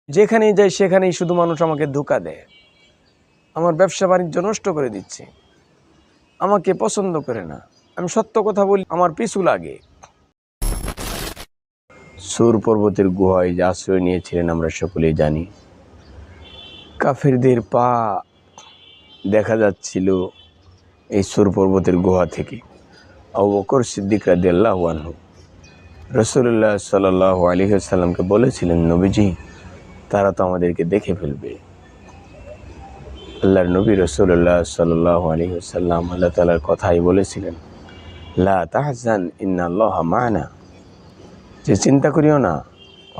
যেখানেই যাই সেখানেই শুধু মানুষ আমাকে ধোঁকা দেয়, আমার ব্যবসা বাণিজ্য নষ্ট করে দিচ্ছে, আমাকে পছন্দ করে না। আমি সত্য কথা বলি, আমার পিছু লাগে। সুর পর্বতের গুহায় যে আশ্রয় নিয়েছিলেন আমরা সকলেই জানি। কাফেরদের পা দেখা যাচ্ছিল এই সুর পর্বতের গুহা থেকে। আবু বকর সিদ্দিক রাদিয়াল্লাহু আনহু রাসূলুল্লাহ সাল্লাল্লাহু আলাইহি ওয়াসাল্লামকে বলেছিলেন, নবীজি তারা তো আমাদেরকে দেখে ফেলবে। আল্লাহর নবী রাসূলুল্লাহ সাল্লাল্লাহু আলাইহি ওয়াসাল্লাম আল্লাহ তাআলার কথাই বলেছিলেন, লা তাহজান ইন্নাল্লাহা মা'না, যে চিন্তা করিও না,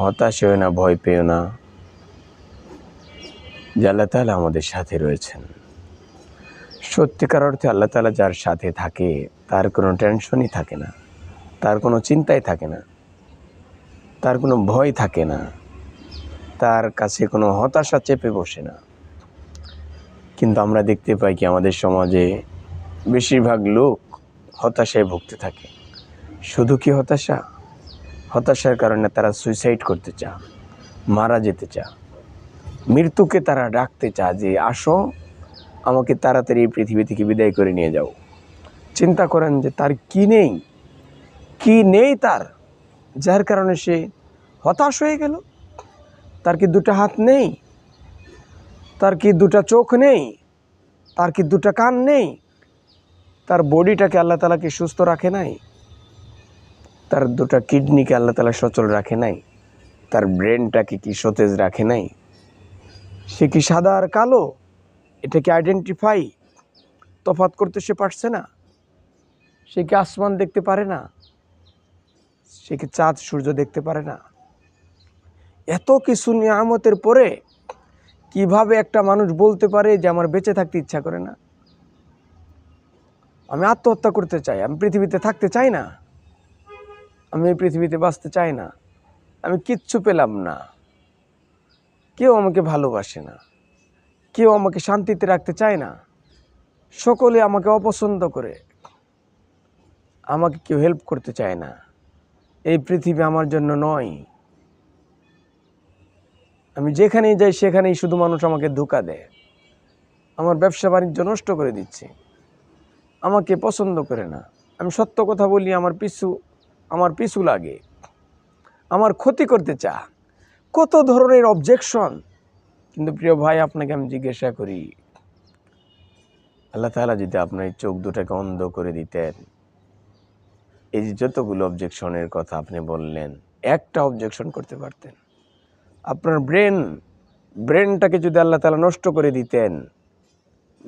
হতাশ হইও না, ভয় পেও না, যে আল্লাহ তাআলা আমাদের সাথে রয়েছেন। সত্যিকার অর্থে আল্লাহ তাআলা যার সাথে থাকে তার কোনো টেনশনই থাকে না, তার কোনো চিন্তাই থাকে না, তার কোনো ভয় থাকে না, তার কাছে কোনো হতাশা চেপে বসে না। কিন্তু আমরা দেখতে পাই কি আমাদের সমাজে বেশিরভাগ লোক হতাশায় ভুগতে থাকে। শুধু কি হতাশা? হতাশার কারণে তারা সুইসাইড করতে চায়, মারা যেতে চায়, মৃত্যুকে তারা ডাকতে চায় যে আসো, আমাকে তাড়াতাড়ি এই পৃথিবী থেকে বিদায় করে নিয়ে যাও। চিন্তা করেন যে তার কি নেই, কি নেই তার, যার কারণে সে হতাশ হয়ে গেল। তার কি দুটো হাত নেই? তার কি দুটো চোখ নেই? তার কি দুটো কান নেই? তার বডিটাকে আল্লাহ তাআলা কি সুস্থ রাখে নাই? তার দুটো কিডনিকে আল্লাহ তাআলা সচল রাখে নাই? তার ব্রেনটাকে কি সতেজ রাখে নাই? সে কি সাদা আর কালো, এটা কি আইডেন্টিফাই তফাৎ করতে সে পারছে না? সে কি আসমান দেখতে পারে না? সে কি চাঁদ সূর্য দেখতে পারে না? এত কিছু নিয়ামতের পরে কিভাবে একটা মানুষ বলতে পারে যে আমার বেঁচে থাকতে ইচ্ছা করে না, আমি আত্মহত্যা করতে চাই, আমি পৃথিবীতে থাকতে চাই না, আমি এই পৃথিবীতে বাঁচতে চাই না, আমি কিচ্ছু পেলাম না, কেউ আমাকে ভালোবাসে না, কেউ আমাকে শান্তিতে রাখতে চায় না, সকলে আমাকে অপছন্দ করে, আমাকে কেউ হেল্প করতে চায় না, এই পৃথিবী আমার জন্য নয়। আমি যেখানেই যাই সেখানেই শুধু মানুষ আমাকে ধোঁকা দেয়, আমার ব্যবসা বাণিজ্য নষ্ট করে দিচ্ছে, আমাকে পছন্দ করে না। আমি সত্য কথা বলি, আমার পিছু লাগে, আমার ক্ষতি করতে চায়, কত ধরনের অবজেকশন। কিন্তু প্রিয় ভাই, আপনাকে আমি জিজ্ঞাসা করি, আল্লাহ তাআলা যদি আপনার চোখ দুটাকে অন্ধ করে দিতেন, এই যে যতগুলো অবজেকশনের কথা আপনি বললেন, একটা অবজেকশন করতে পারতেন? আপনার ব্রেনটাকে যদি আল্লাহ তাআলা নষ্ট করে দিতেন,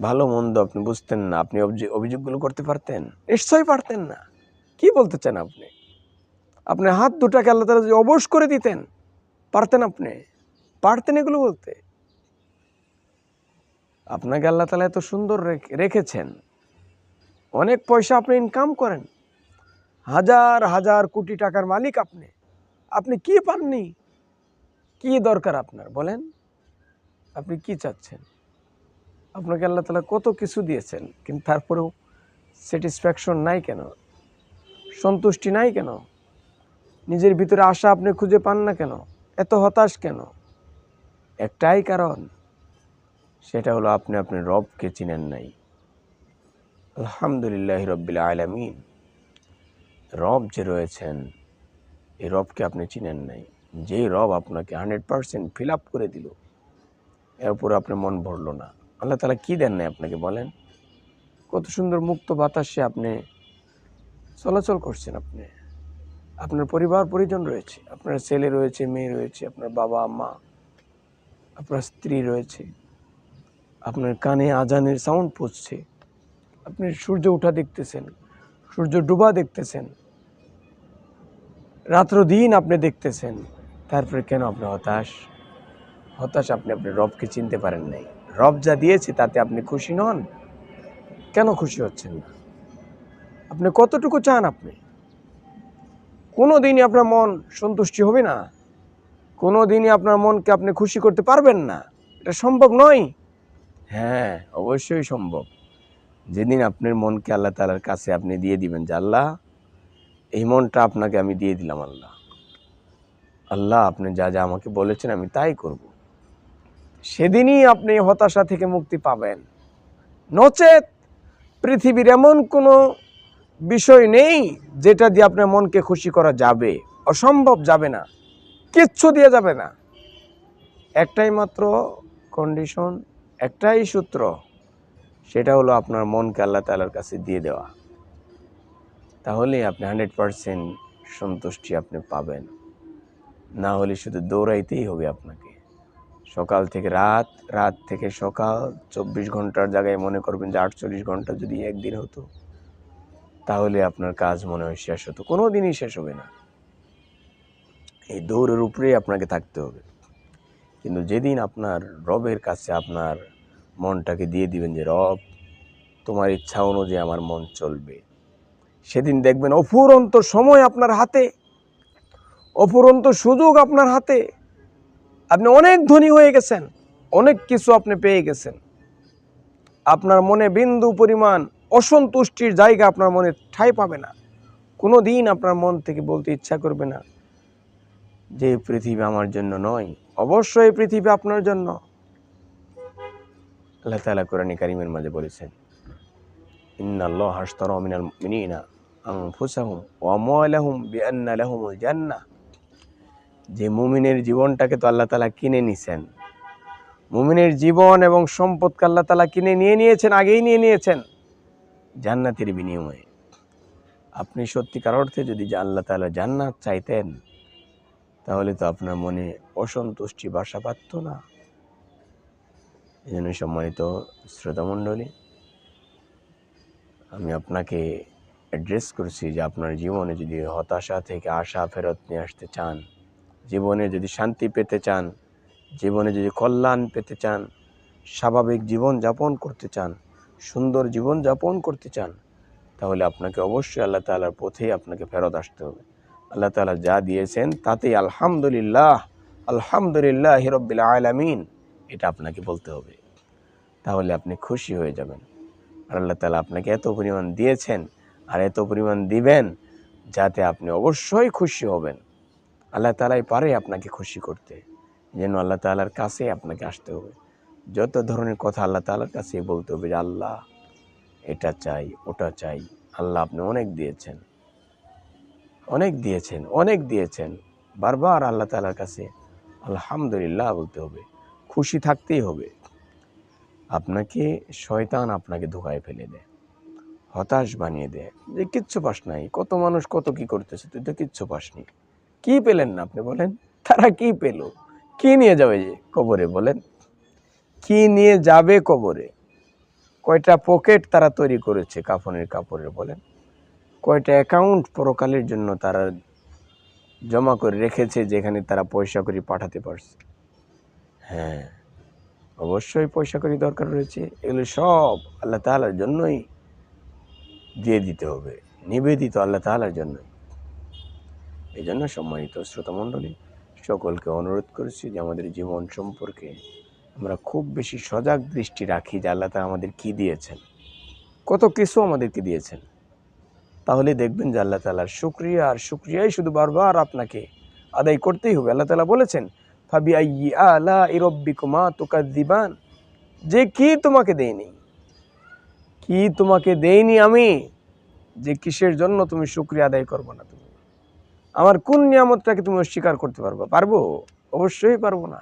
ভালো মন্দ আপনি বুঝতেন না, আপনি অভিযোগগুলো করতে পারতেন? নিশ্চয়ই পারতেন না। কি বলতে চান আপনি? আপনার হাত দুটাকে আল্লাহ তাআলা যদি অবশ করে দিতেন, পারতেন আপনি? পারতেন এগুলো বলতে? আপনাকে আল্লাহ তাআলা এত সুন্দর রেখেছেন, অনেক পয়সা আপনি ইনকাম করেন, হাজার হাজার কোটি টাকার মালিক আপনি, আপনি কি পাননি? কি দরকার আপনার বলেন? আপনি কি চাচ্ছেন? আপনাকে আল্লাহ তাআলা কত কিছু দিয়েছেন, কিন্তু তারপরেও স্যাটিসফ্যাকশন নাই কেন? সন্তুষ্টি নাই কেন? নিজের ভিতরে আশা আপনি খুঁজে পান না কেন? এত হতাশ কেন? একটাই কারণ, সেটা হলো আপনি আপনার রবকে চিনেন নাই। আলহামদুলিল্লাহি রাব্বিল আলামিন, রব যে রয়েছেন, এই রবকে আপনি চিনেন নাই। যেই রব আপনাকে 100% ফিল আপ করে দিল, এর উপরে আপনার মন ভরল না। আল্লাহ তাআলা কি দেন নাই আপনাকে বলেন? কত সুন্দর মুক্ত বাতাসে আপনি চলাচল করছেন, আপনার পরিবার পরিজন রয়েছে, আপনার ছেলে রয়েছে, মেয়ে রয়েছে, আপনার বাবা মা, আপনার স্ত্রী রয়েছে, আপনার কানে আজানের সাউন্ড পৌঁছছে, আপনি সূর্য ওঠা দেখতেছেন, সূর্য ডোবা দেখতেছেন, রাত্র দিন আপনি দেখতেছেন। তারপরে কেন আপনি হতাশ? আপনি আপনার রবকে চিনতে পারেন নাই। রব যা দিয়েছে তাতে আপনি খুশি নন, কেন খুশি হচ্ছেন না? আপনি কতটুকু চান? আপনি কোনো দিনই আপনার মন সন্তুষ্টি হবে না, কোনো দিনই আপনার মনকে আপনি খুশি করতে পারবেন না, এটা সম্ভব নয়। হ্যাঁ, অবশ্যই সম্ভব। যেদিন আপনার মনকে আল্লাহ তাআলার কাছে আপনি দিয়ে দিবেন যে আল্লাহ, এই মনটা আপনাকে আমি দিয়ে দিলাম, আল্লাহ আল্লাহ আপনি যা যা আমাকে বলেছেন আমি তাই করব, সেদিনই আপনি হতাশা থেকে মুক্তি পাবেন। নচেত পৃথিবীর এমন কোনো বিষয় নেই যেটা দিয়ে আপনার মনকে খুশি করা যাবে, অসম্ভব, যাবে না, কিচ্ছু দিয়ে যাবে না। একটাই মাত্র কন্ডিশন, একটাই সূত্র, সেটা হলো আপনার মনকে আল্লাহ তাআলার কাছে দিয়ে দেওয়া। তাহলেই আপনি 100% সন্তুষ্টি আপনি পাবেন। না হলে শুধু দৌড়াইতেই হবে আপনাকে, সকাল থেকে রাত, রাত থেকে সকাল, 24 ঘন্টার জায়গায় মনে করবেন যে 48 ঘন্টা যদি একদিন হতো, তাহলে আপনার কাজ মনে হয় শেষ হতো। কোনো দিনই শেষ হবে না। এই দৌড়ের উপরেই আপনাকে থাকতে হবে। কিন্তু যেদিন আপনার রবের কাছে আপনার মনটাকে দিয়ে দিবেন যে রব তোমার ইচ্ছা অনুযায়ী আমার মন চলবে, সেদিন দেখবেন অফুরন্ত সময় আপনার হাতে, অফুরন্ত সুযোগ আপনার হাতে। আপনি অনেক ধনী হয়ে গেছেন, অনেক কিছু আপনি পেয়ে গেছেন। আপনার মনে বিন্দু পরিমাণ অসন্তুষ্টির জায়গা আপনার মনে ঠাঁই পাবে না। কোনো দিন আপনার মন থেকে বলতে ইচ্ছা করবে না যে পৃথিবী আমার জন্য নয়। অবশ্যই পৃথিবী আপনার জন্য। আল্লাহ তাআলা কোরআনে কারিমের মাঝে বলেছেন, ইন্নাল্লাহা আশতারা মিনাল মুমিনিনা আনফুসাহুম ওয়া আমওয়ালাহুম বিআন্না লাহুমুল জান্নাহ। যে মুমিনের জীবনটাকে তো আল্লাহ তাআলা কিনে নিছেন। মুমিনের জীবন এবং সম্পদকে আল্লাহ তাআলা কিনে নিয়েছেন, আগেই নিয়ে নিয়েছেন জান্নাতের বিনিময়ে। আপনি সত্যিকার অর্থে যদি আল্লাহ তাআলা জান্নাত চাইতেন, তাহলে তো আপনার মনে অসন্তুষ্টি বাসা বাঁধত না। এই জন্য সম্মানিত শ্রোতামণ্ডলী, আমি আপনাকে অ্যাড্রেস করছি যে আপনার জীবনে যদি হতাশা থেকে আশা ফেরত নিয়ে আসতে চান, জীবনে যদি শান্তি পেতে চান, জীবনে যদি কল্যাণ পেতে চান, স্বাভাবিক জীবন যাপন করতে চান, সুন্দর জীবন যাপন করতে চান, তাহলে আপনাকে অবশ্যই আল্লাহ তাআলার পথেই আপনাকে ফেরত আসতে হবে। আল্লাহ তাআলা যা দিয়েছেন তাতেই আলহামদুলিল্লাহ, আলহামদুলিল্লাহি রাব্বিল আলামিন, এটা আপনাকে বলতে হবে। তাহলে আপনি খুশি হয়ে যাবেন। আর আল্লাহ তাআলা আপনাকে এত পরিমাণ দিয়েছেন আর এত পরিমাণ দিবেন যাতে আপনি অবশ্যই খুশি হবেন। আল্লাহ তাআলাই পারে আপনাকে খুশি করতে। যেন আল্লাহ তাআলার কাছে আপনাকে আসতে হবে। যত ধরনের কথা আল্লাহ তাআলার কাছে বলতে হবে যে আল্লাহ এটা চাই, ওটা চাই। আল্লাহ আপনি অনেক দিয়েছেন, অনেক দিয়েছেন, অনেক দিয়েছেন। বারবার আল্লাহ তাআলার কাছে আলহামদুলিল্লাহ বলতে হবে, খুশি থাকতেই হবে। আপনাকে শয়তান আপনাকে ধোঁকায় ফেলে দেয়, হতাশ বানিয়ে দেয় যে কিচ্ছু পাস নাই, কত মানুষ কত কি করতেছে, তুই তো কিচ্ছু পাসনি। কি পেলেন না আপনি বলেন? তারা কি পেল? কি নিয়ে যাবে যে কবরে বলেন? কি নিয়ে যাবে কবরে? কয়টা পকেট তারা তৈরি করেছে কাফনের কাপড়ের বলেন? কয়টা অ্যাকাউন্ট পরকালের জন্য তারা জমা করে রেখেছে যেখানে তারা পয়সা করে পাঠাতে পারছে? হ্যাঁ, অবশ্যই পয়সা করি দরকার রয়েছে। এগুলো সব আল্লাহ তাআলার জন্যই দিয়ে দিতে হবে, নিবেদিত আল্লাহ তাআলার জন্যই। এই জন্য সম্মানিত শ্রোতামণ্ডলী, সকলকে অনুরোধ করছি যে আমাদের জীবন সম্পর্কে আমরা খুব বেশি সজাগ দৃষ্টি রাখি যে আল্লাহ তাআলা আমাদের কী দিয়েছেন, কত কিছু আমাদেরকে দিয়েছেন। তাহলে দেখবেন যে আল্লাহ তাআলার শুকরিয়া আর শুকরিয়াই শুধু বারবার আপনাকে আদায় করতেই হবে। আল্লাহ তাআলা বলেছেন, ফাবিআইয়ি আলাই রাব্বিকুমা তুকাযযিবান, যে কি তোমাকে দেইনি, কি তোমাকে দেইনি আমি, যে কিসের জন্য তুমি শুকরিয়া আদায় করবে না? তুমি আমার কোন নিয়ামতটাকে তুমি অস্বীকার করতে পারবো? পারবো? অবশ্যই পারবো না।